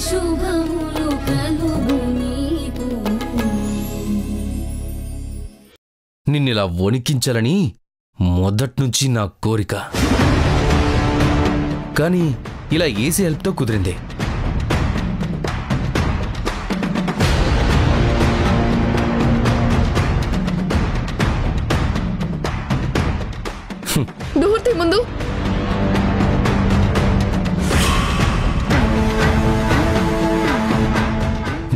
శుభములు కలుగు నీకు. నిన్నిలా వణికించాలని మొదట్నుంచి నా కోరిక. కానీ ఇలా ఏసీ హెల్ప్తో కుదిరింది. డోర్ తీ ముందు.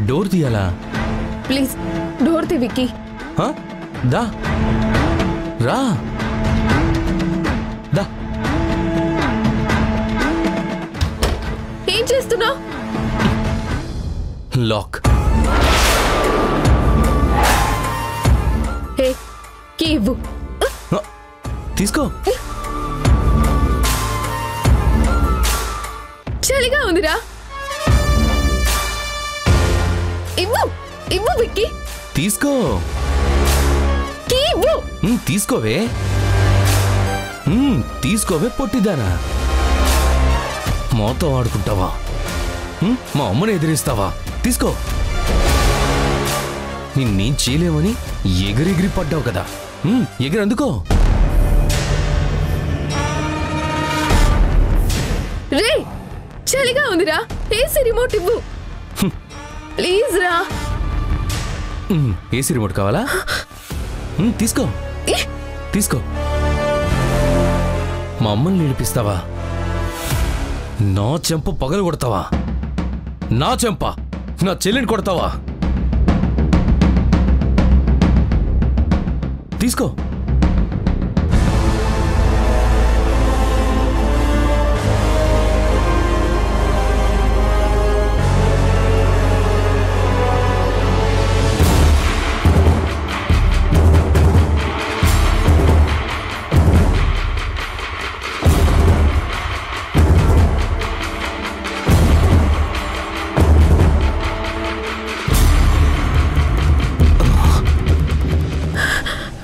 డోర్ తీయాలా? ప్లీజ్ డోర్ తీ విక్కీ. దా రా దా. ఏం చేస్తున్నావు? లాక్. హే కీ ఇవ్వు. తీసుకో. చలిగా ఉందిరా. ఇవ్వు ఇవ్వు విక్కీ. తీసుకో. కీ ఇవ్వు. తీసుకోవే. తీసుకోవే పొట్టిదానా. మాతో ఆడుకుంటావా? మా అమ్మని ఎదిరిస్తావా? తీసుకో. నిన్నేం చేయలేమని ఎగిరెగిరి పడ్డావు కదా, ఎగిరందుకో. రే చలిగా ఉందిరా. ఏసీ రిమోట్ ఇవ్వు ప్లీజ్ రా. ఏసీ రిమోట్ కావాలా? తీసుకో తీసుకో. మా అమ్మని నిలిపిస్తావా? నా చెంప పగలు కొడతావా? నా చెంప నా చెల్లిని కొడతావా? తీసుకో.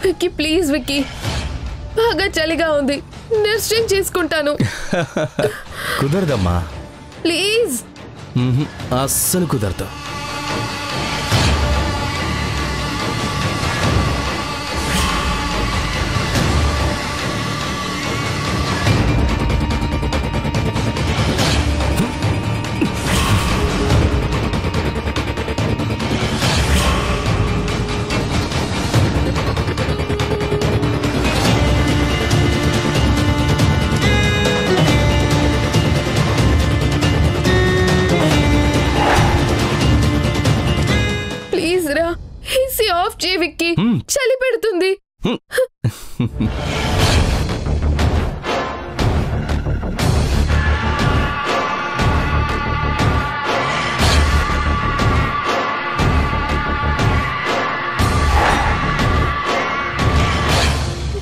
విక్కీ ప్లీజ్ విక్కీ, బాగా చలిగా ఉంది. నర్సింగ్ చేసుకుంటాను. కుదరదమ్మా. ప్లీజ్. అస్సలు కుదరదు. ఏసీ ఆఫ్ చేయి విక్కీ, చలి పెడుతుంది.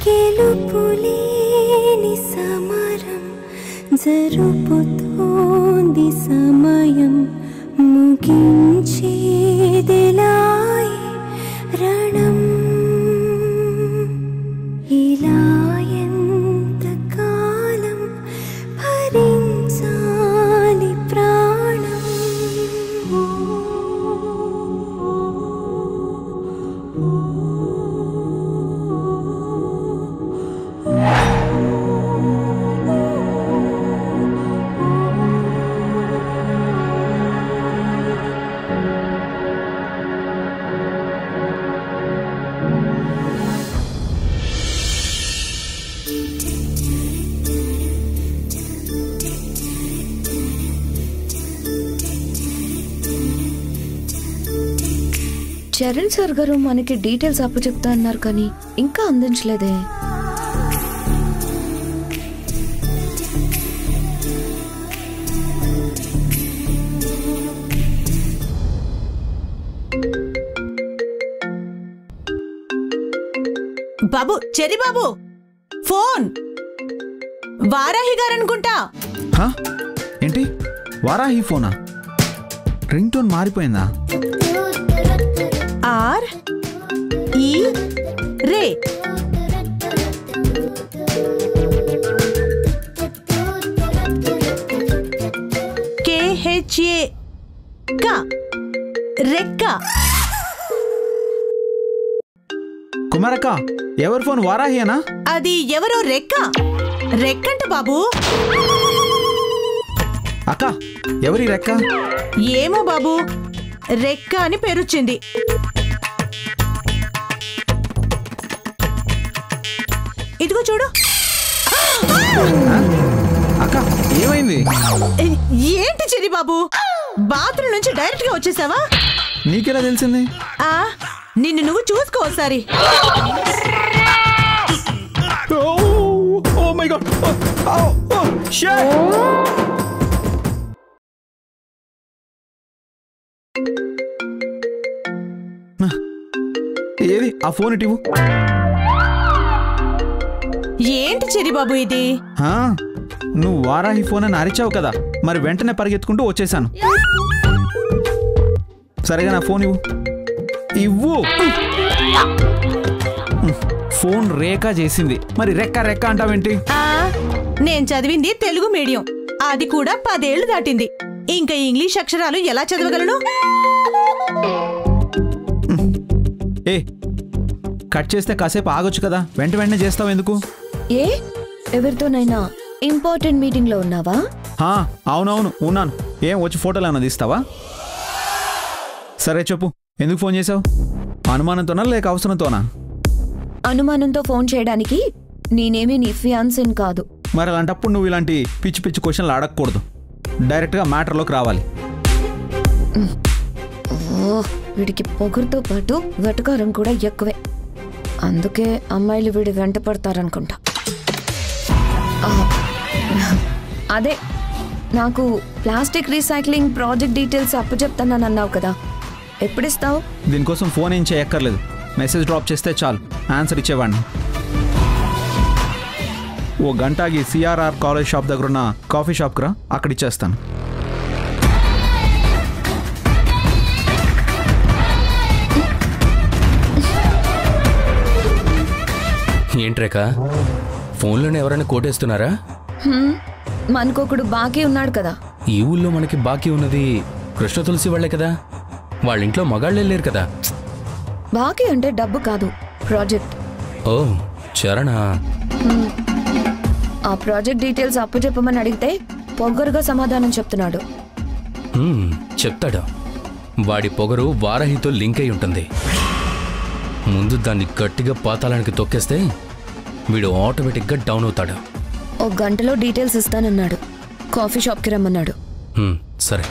గెలుపులేని సమరం జరుపుతోంది సమయం, ముగించేదెలాయ్ రణం. ఇలా ఎంతకాలం భరించాలి ప్రాణం. చరణ్ సార్ గారు మనకి డీటెయిల్స్ అప్పచెప్తా అన్నారు కానీ ఇంకా అందించలేదే. బాబు, చెరి బాబు, ఫోన్. వారాహి గారనుకుంటా. ఏంటి వారాహి ఫోనా? Ring tone మారిపోయిందా? ఆర్ ఈ రే. KHA క రెక్క. కుమారక్క, ఎవరి ఫోన్? వారాహియేనా? అది ఎవరో రెక్క. రెక్కంట బాబు. అక్క, ఎవరి రెక్క? ఏమో బాబు, రెక్క అని పేరొచ్చింది. ఇదిగో చూడు. అక్క, ఏమైంది? ఏంటి చెరి బాబు, బాత్రూమ్ నుంచి డైరెక్ట్ గా వచ్చేసావా? నీకెలా తెలిసింది? నిన్ను నువ్వు చూసుకో ఒకసారి. Oh my God! Oh, shit! ఏది ఆ ఫోన్ ఇటివు? ఏంటి చెరి బాబు ఇది? నువ్వు వారాహి ఫోన్ అని అరిచావు కదా, మరి వెంటనే పరిగెత్తుకుంటూ వచ్చేసాను. సరేగా నా ఫోన్ ఇవ్వు. ఫోన్ రేఖ చేసింది, మరి రెక్క రెక్క అంటావేంటి? నేను చదివింది తెలుగు మీడియం, అది కూడా 10 ఏళ్లు దాటింది. ఇంకా ఇంగ్లీష్ అక్షరాలు ఎలా చదవగలను? ఏ, కట్ చేస్తే కాసేపు ఆగొచ్చు కదా, వెంటనే చేస్తావు ఎందుకు? ఏ, ఎవరితోనైనా ఇంపార్టెంట్ మీటింగ్ లో ఉన్నావా? అవునవును ఉన్నాను. ఏం వచ్చి ఫోటోలు ఏమైనా తీస్తావా? సరే చెప్పు, ఎందుకు ఫోన్ చేసావు? అనుమానంతోనా లేక అవసరంతోనా? అనుమానంతో ఫోన్ చేయడానికి నేనేమీ నీ ఫియాన్సీని కాదు. మరి అలాంటప్పుడు నువ్వు ఇలాంటి పిచ్చి పిచ్చి క్వశ్చన్లు అడగకూడదు, డైరెక్ట్గా మ్యాటర్లోకి రావాలి. వీడికి పొగరుతో పాటు వెటకారం కూడా ఎక్కువే, అందుకే అమ్మాయిలు వీడి వెంట పడతారనుకుంటా. అదే, నాకు ప్లాస్టిక్ రీసైక్లింగ్ ప్రాజెక్ట్ డీటెయిల్స్ అప్పచెప్తానన్నావు కదా, ఎప్పుడిస్తావు? దీనికోసం ఫోన్ ఏం చేయక్కర్లేదు, మెసేజ్ డ్రాప్ చేస్తే చాలు, ఆన్సర్ ఇచ్చేవాడిని. ఓ గంటకి సిఆర్ఆర్ కాలేజ్ షాప్ దగ్గర ఉన్న కాఫీ షాప్కి రా, అక్కడ ఇచ్చేస్తాను. ఏంట్రేక, ఫోన్లోనే ఎవరైనా కోటేస్తున్నారా? మనకొకడు బాకీ ఉన్నాడు కదా. ఈ ఊళ్ళో మనకి బాకీ ఉన్నది కృష్ణ తులసి వాళ్లే కదా, వాళ్ళ ఇంట్లో మగాళ్ళే లేరు కదా. బాకీ అంటే డబ్బు కాదు, ప్రాజెక్ట్. ఓ చరణా. ఆ ప్రాజెక్ట్ డీటెయిల్స్ అప్పచెప్పమని అడిగితే పొగరుగా సమాధానం చెప్తున్నాడు. చెప్తాడు. వాడి పొగరు వారాహితో లింక్ అయి ఉంటుంది. ముందు దాన్ని గట్టిగా పాతాళానికి తొక్కేస్తే వీడు ఆటోమేటిక్గా డౌన్ అవుతాడు. ఓ గంటలో డీటెయిల్స్ ఇస్తానన్నాడు, కాఫీ షాప్కి రమ్మన్నాడు. సరే.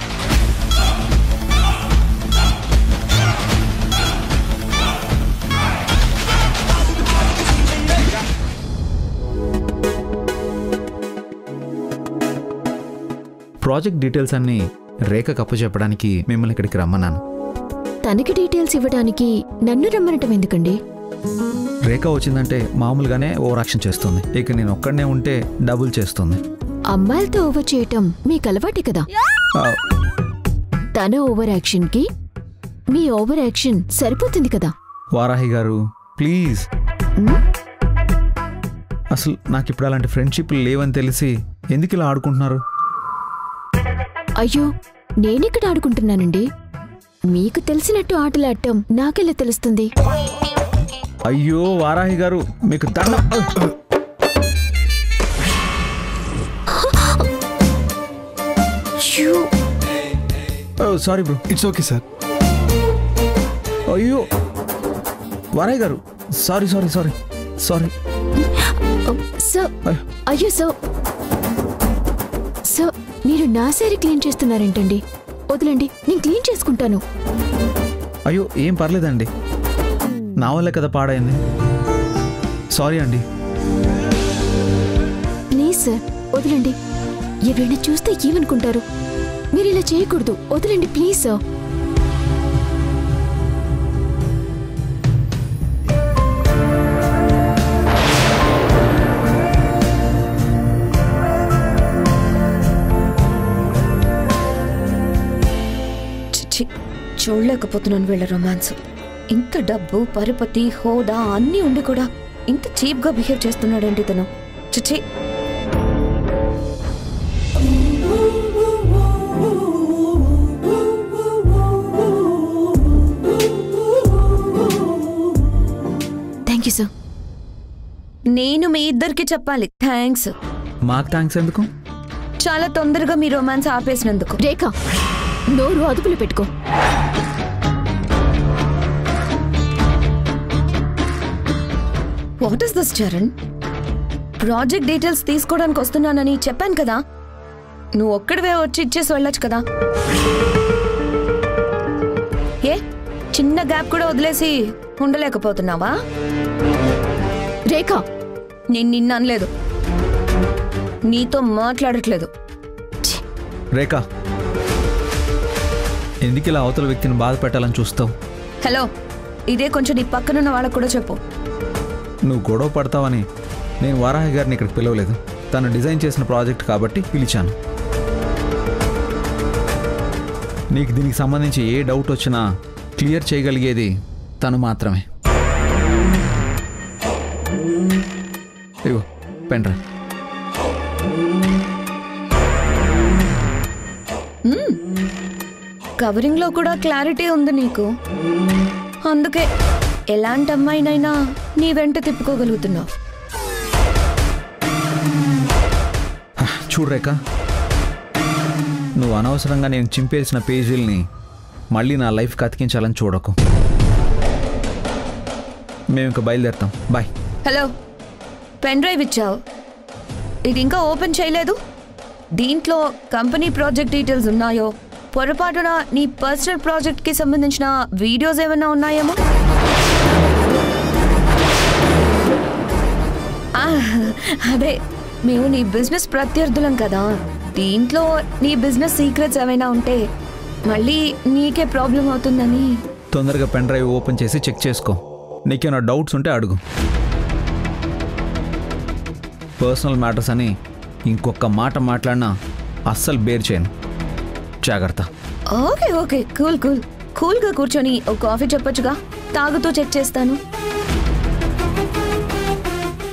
ప్రాజెక్ట్ డీటెయిల్స్ అన్ని రేఖకు అప్పచెప్పడానికి మిమ్మల్ని ఇక్కడికి రమ్మన్నాను. తనకి డీటెయిల్స్ ఇవ్వడానికి నన్ను రమ్మనటం ఎందుకండి? రేఖ వచ్చిందంటే మామూలుగానే ఓవర్ యాక్షన్ చేస్తుంది, ఇక నేను ఒక్కడనే ఉంటే డబుల్ చేస్తుంది. అమ్మాయిలతో ఓవర్ చేయటం మీకు అలవాటే కదా. తన ఓవర్ యాక్షన్ కి మీ ఓవర్ యాక్షన్ సరిపోతుంది కదా. వారాహి గారు ప్లీజ్, అసలు నాకు ఇప్పుడు అలాంటి ఫ్రెండ్షిప్లు లేవని తెలిసి ఎందుకు ఇలా ఆడుకుంటున్నారు? అయ్యో, నేనెక్కడ ఆడుకుంటున్నానండి? మీకు తెలిసినట్టు ఆటలాడటం నాకెలా తెలుస్తుంది? అయ్యో వారాహి గారు, మీకు దండం. Sorry bro, it's okay sir. అయ్యో వారాహి గారు, sorry sorry sorry sorry. Sir, అయ్యో సార్, సార్ మీరు నా సారీ క్లీన్ చేస్తున్నారేంటండి? వదలండి, నేను క్లీన్ చేసుకుంటాను. అయ్యో ఏం పర్లేదండి, నా వల్లే కదా పాడైంది, సారీ అండి. ప్లీజ్ సార్ వదలండి, ఎవరైనా చూస్తే ఏమనుకుంటారు? మీరు ఇలా చేయకూడదు, వదలండి ప్లీజ్ సార్. చూడలేకపోతున్నాను వీళ్ళ రొమాన్స్. ఇంత డబ్బు, పరపతి, హోదా అన్నీ ఉండి కూడా ఇంత చీప్ గా బిహేవ్ చేస్తున్నాడంటే తను. చిచి. నేను మీ ఇద్దరికి చెప్పాలి థ్యాంక్స్. మాకు థ్యాంక్స్ ఎందుకు? చాలా తొందరగా మీ రొమాన్స్ ఆపేసినందుకు. రేఖ, నోరు అదుపులో పెట్టుకో. What is this Charan? Project details తీసుకోవడానికి వస్తున్నానని చెప్పాను కదా, నువ్వు ఒక్కడివే వచ్చి ఇచ్చేసి వెళ్ళొచ్చు కదా. ఏ చిన్న గ్యాప్ కూడా వదిలేసి ఉండలేకపోతున్నావా? రేఖ, నేను నిన్ను అనలేదు, నీతో మాట్లాడట్లేదు. రేఖ, ఎందుకు ఇలా అవతల వ్యక్తిని బాధ పెట్టాలని చూస్తావు? హలో, ఇదే కొంచెం నీ పక్కనున్న వాళ్ళకు కూడా చెప్పు. నువ్వు గొడవ పడతావని నేను వారాహి గారిని ఇక్కడికి పిలవలేదు. తను డిజైన్ చేసిన ప్రాజెక్ట్ కాబట్టి పిలిచాను. నీకు దీనికి సంబంధించి ఏ డౌట్ వచ్చినా క్లియర్ చేయగలిగేది తను మాత్రమే. ఇగో పెన్ డ్రైవ్. కవరింగ్ లో కూడా క్లారిటీ ఉంది నీకు, అందుకే ఎలాంటి అమ్మాయినైనా నీ వెంట తిప్పుకోగలుగుతున్నావు. చూడు రేఖ, నువ్వు అనవసరంగా నేను చింపేసిన పేజీల్ని మళ్ళీ నా లైఫ్కి అతికించాలని చూడకు. మేము ఇంకా బయలుదేరుతాం. బాయ్. హలో, పెన్ డ్రైవ్ ఇచ్చావు, ఇది ఇంకా ఓపెన్ చేయలేదు. దీంట్లో కంపెనీ ప్రాజెక్ట్ డీటెయిల్స్ ఉన్నాయో, పొరపాటున నీ పర్సనల్ ప్రాజెక్ట్కి సంబంధించిన వీడియోస్ ఏమైనా ఉన్నాయేమో? అదే, మేము నీ బిజినెస్ ప్రత్యర్థులం కదా, దీంట్లో నీ బిజినెస్ సీక్రెట్స్ ఏమైనా ఉంటే మళ్ళీ నీకే ప్రాబ్లం అవుతుందని. తొందరగా పెన్ డ్రైవ్ ఓపెన్ చేసి చెక్ చేసుకో. నీకేమైనా డౌట్స్ ఉంటే అడుగు. పర్సనల్ మ్యాటర్స్ అని ఇంకొక మాట మాట్లాడినా అస్సలు బేర్ చేయను. జాగ్రత్త. Okay okay, cool cool. కూల్గా కూర్చొని ఒక కాఫీ చెప్పొచ్చుగా, తాగుతూ చెక్ చేస్తాను.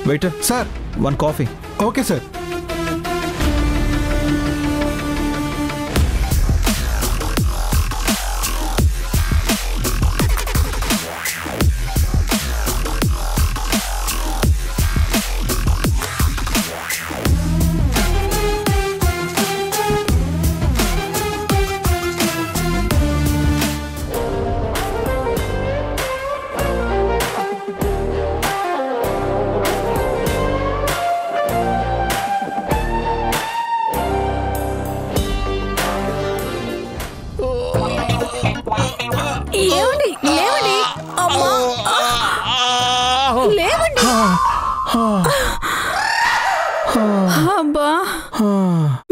Waiter sir, 1 coffee. Okay sir. లేవండి, లేవండి, అమ్మా, లేవండి. అబ్బా,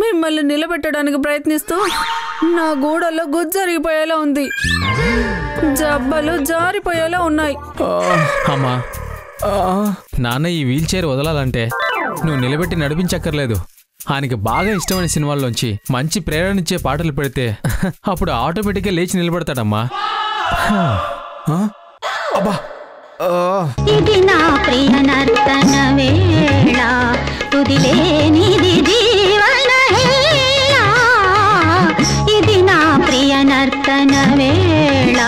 మిమ్మల్ని నిలబెట్టడానికి ప్రయత్నిస్తూ నా గూడల్లో గుజ్జరిగిపోయేలా ఉంది, జబ్బలు జారిపోయేలా ఉన్నాయి. అమ్మా, నాన్న ఈ వీల్ చైర్ వదలాలంటే నువ్వు నిలబెట్టి నడిపించక్కర్లేదు. ఆయనకి బాగా ఇష్టమైన సినిమాల్లోంచి మంచి ప్రేరణిచ్చే పాటలు పెడితే అప్పుడు ఆటోమేటిక్గా లేచి నిలబడతాడమ్మా. అబ్బా, ఇది నా ప్రియ నర్తన వేళ, తుదిలేనిది జీవన హేళ. ఇది నా ప్రియ నర్తన వేళ,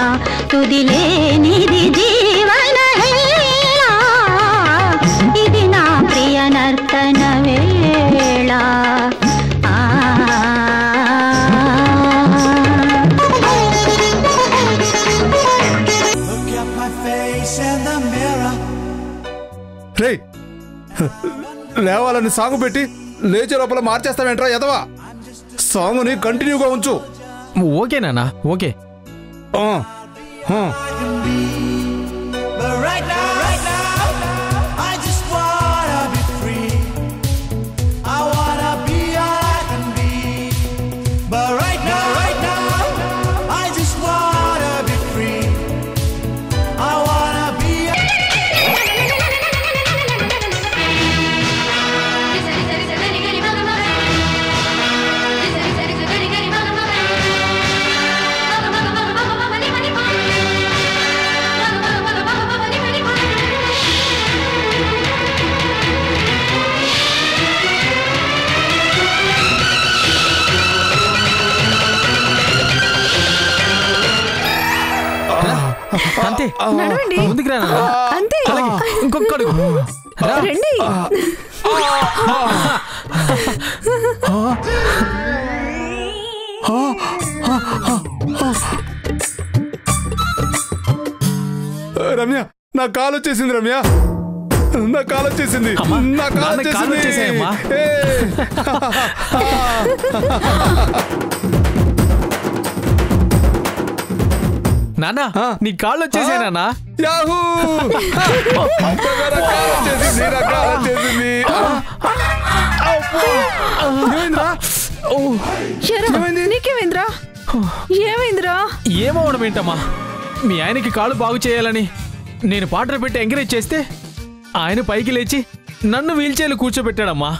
తుదిలేనిది జీవన హేళ. ఇది నా ప్రియ నర్తన వేళ. రే, లేవాలని సాంగ్ పెట్టి లేచే లోపల మార్చేస్తావేంట్రా ఎదవా? సాంగ్ని కంటిన్యూగా ఉంచు. ఓకే నాన్న, ఓకే. అంతే, ముందుకు రా. అంతే, ఇంకొక రండి. రమ్య, నా కాలు వచ్చేసింది. రమ్య, నా కాలు వచ్చేసింది. నా కాలు వచ్చేసింది. నాన్న, నీ కాళ్ళు వచ్చేసాయి నాన్న. యాహూ! నీకేమైందిరా? ఏమైందిరా? ఏమవడం ఏంటమ్మా, మీ ఆయనకి కాళ్ళు బాగు చేయాలని నేను పాటలు పెట్టి ఎంకరేజ్ చేస్తే ఆయన పైకి లేచి నన్ను వీల్ చైర్లో కూర్చోబెట్టాడమ్మా.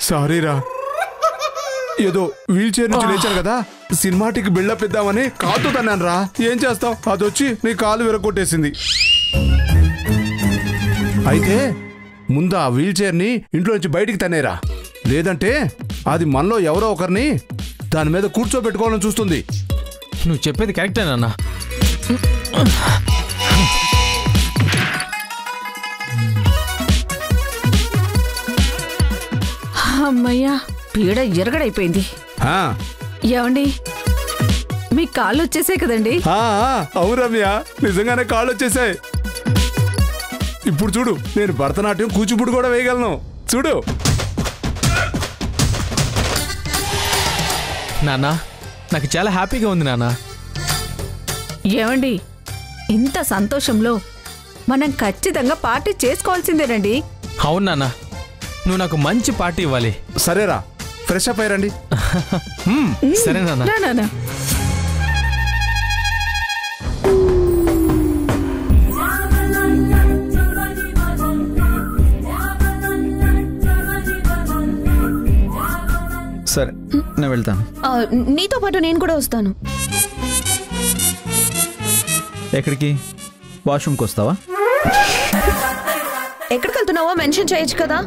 సారీరా, ఏదో వీల్ చైర్ నుంచి లేచాను కదా, సినిమాటిక్ బిల్డప్ ఇద్దామని కాలుతో తన్నాను రా. ఏం చేస్తావు, అదొచ్చి నీ కాలు విరగొట్టేసింది. అయితే ముందు ఆ వీల్ చైర్ని ఇంట్లో నుంచి బయటికి తన్నేరా, లేదంటే అది మనలో ఎవరో ఒకరిని దాని మీద కూర్చోబెట్టుకోవాలని చూస్తుంది. నువ్వు చెప్పేది కరెక్టే నాన్న. అమ్మయ్యా, పీడ ఎరగడైపోయింది. ఏమండి, మీ కాళ్ళు వచ్చేసాయి కదండి? అవును రమ్య, నిజంగానే కాళ్ళు వచ్చేసాయి. ఇప్పుడు చూడు, నేను భరతనాట్యం కూచిపూడి కూడా వేయగలను. చూడు నాన్న, నాకు చాలా హ్యాపీగా ఉంది నాన్న. ఏమండి, ఇంత సంతోషంలో మనం ఖచ్చితంగా పార్టీ చేసుకోవాల్సిందేనండి. అవును నాన్న, నువ్వు నాకు మంచి పార్టీ ఇవ్వాలి. సరేరా, ఫ్రెష్ అప్ అయ్యారండి. సరే నాన్న. సరే, నేను వెళ్తాను. నీతో పాటు నేను కూడా వస్తాను. ఎక్కడికి? వాష్రూమ్కి వస్తావా? ఎక్కడికి వెళ్తున్నావో మెన్షన్ చేయొచ్చు కదా.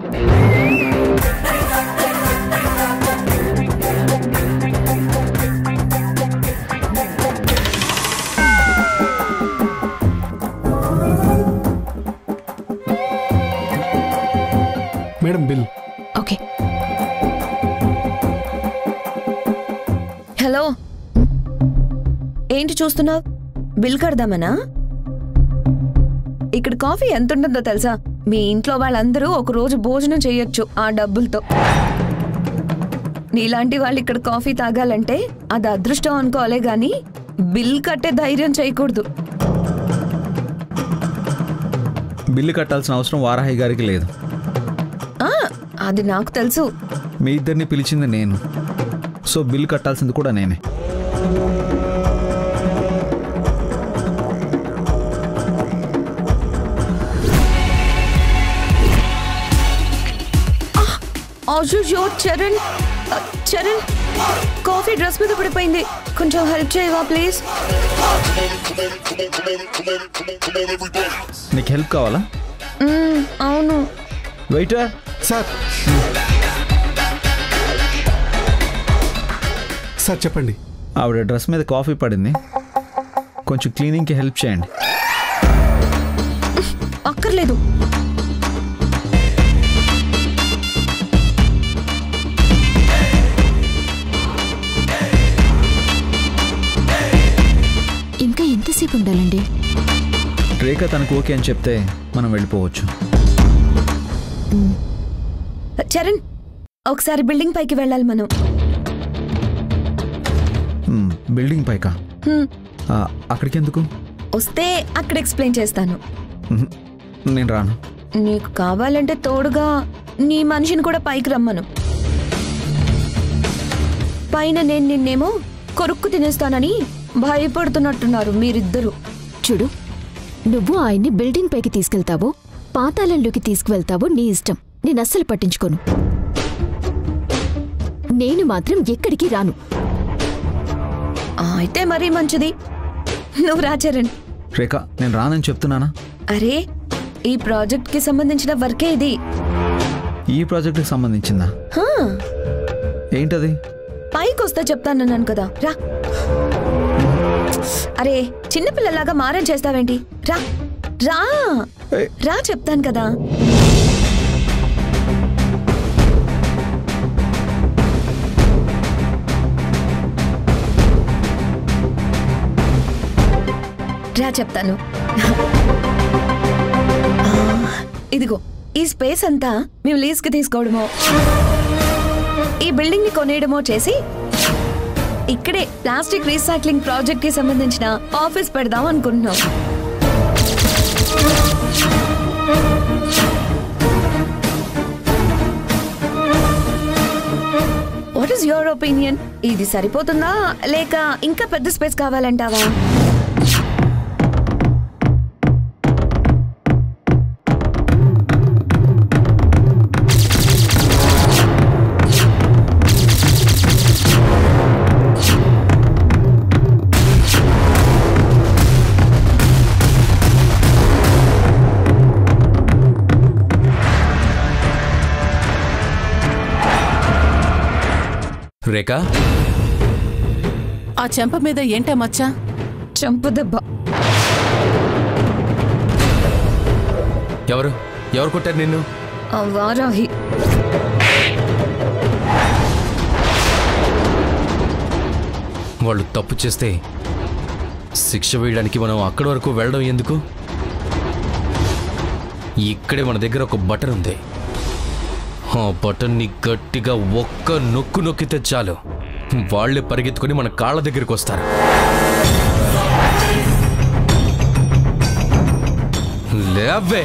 Madam, bill. ఓకే. హలో, ఏంటి చూస్తున్నావు? బిల్ కడదామనా? ఇక్కడ కాఫీ ఎంత ఉంటుందో తెలుసా? మీ ఇంట్లో వాళ్ళందరూ ఒక రోజు భోజనం చేయొచ్చు ఆ డబ్బులతో. నీలాంటి వాళ్ళు ఇక్కడ కాఫీ తాగాలంటే అది అదృష్టం అనుకోవాలే గాని బిల్ కట్టే ధైర్యం చేయకూడదు. బిల్లు కట్టాల్సిన అవసరం వారాహి గారికి లేదు. అది నాకు తెలుసు. మీ ఇద్దరిని పిలిచింది నేను, సో బిల్లు కట్టాల్సింది కూడా నేనే. అయ్యో చరణ్, చరణ్ కాఫీ డ్రెస్ మీద పడిపోయింది, కొంచెం హెల్ప్ చేయవా ప్లీజ్? నీకు హెల్ప్ కావాలా? అవును. వెయిటర్. సార్, సార్ చెప్పండి. ఆవిడ డ్రెస్ మీద కాఫీ పడింది, కొంచెం క్లీనింగ్కి హెల్ప్ చేయండి. అక్కర్లేదు. ఇంకా ఎంతసేపు ఉండాలండి? రేఖ తనకు ఓకే అని చెప్తే మనం వెళ్ళిపోవచ్చు. చరణ్, ఒకసారి బిల్డింగ్ పైకి వెళ్ళాలి మనం. బిల్డింగ్ పైకా? అక్కడికి ఎందుకు? వస్తే అక్కడ ఎక్స్ప్లెయిన్ చేస్తాను. నేను రాను. నీకు కావాలంటే తోడుగా నీ మనిషిని కూడా పైకి రమ్మను. పైన నేను నిన్నేమో కొరుక్కు తినేస్తానని భయపడుతున్నట్టున్నారు మీరిద్దరు. చూడు, నువ్వు ఆయన్ని బిల్డింగ్ పైకి తీసుకెళ్తావో పాతాళంలోకి తీసుకువెళ్తావో నీ ఇష్టం. నేను అస్సలు పట్టించుకోను. నేను మాత్రం ఎక్కడికి రాను. అయితే మరీ మంచిది, నువ్వు రా చరణ్. రేఖ, నేను రానని చెప్తున్నానా? అరే, ఈ ప్రాజెక్ట్ కి సంబంధించిన వర్కే ఇది. ఈ ప్రాజెక్ట్కి సంబంధించిందా? ఏంటది? పైకి వస్తే చెప్తానన్నాను కదా, రా. అరే చిన్నపిల్లలాగా మారం చేస్తావేంటి? రా రా రా చెప్తాను కదా. రా చెప్తాను. ఇదిగో ఈ స్పేస్ అంతా మేము లీజ్కి తీసుకోవడమో ఈ బిల్డింగ్ ని కొనేయడమో చేసి ఇక్కడే ప్లాస్టిక్ రీసైక్లింగ్ ప్రాజెక్ట్ కి సంబంధించిన ఆఫీస్ పెడదాం అనుకుంటున్నాం. What is your opinion? ఇది సరిపోతుందా లేక ఇంకా పెద్ద స్పేస్ కావాలంటావా? రేఖా, ఆ చెంప మీద ఏంటా మచ్చా? చంపు దెబ్బ. ఎవరు ఎవరు కొట్టారు నిన్ను? వారాహి. వాళ్ళు తప్పు చేస్తే శిక్ష వేయడానికి మనం అక్కడి వరకు వెళ్ళడం ఎందుకు? ఇక్కడే మన దగ్గర ఒక బటన్ ఉంది. ఆ బటన్ని గట్టిగా ఒక్క నొక్కు నొక్కితే చాలు, వాళ్లే పరిగెత్తుకుని మన కాళ్ళ దగ్గరికి వస్తారు. లేవే.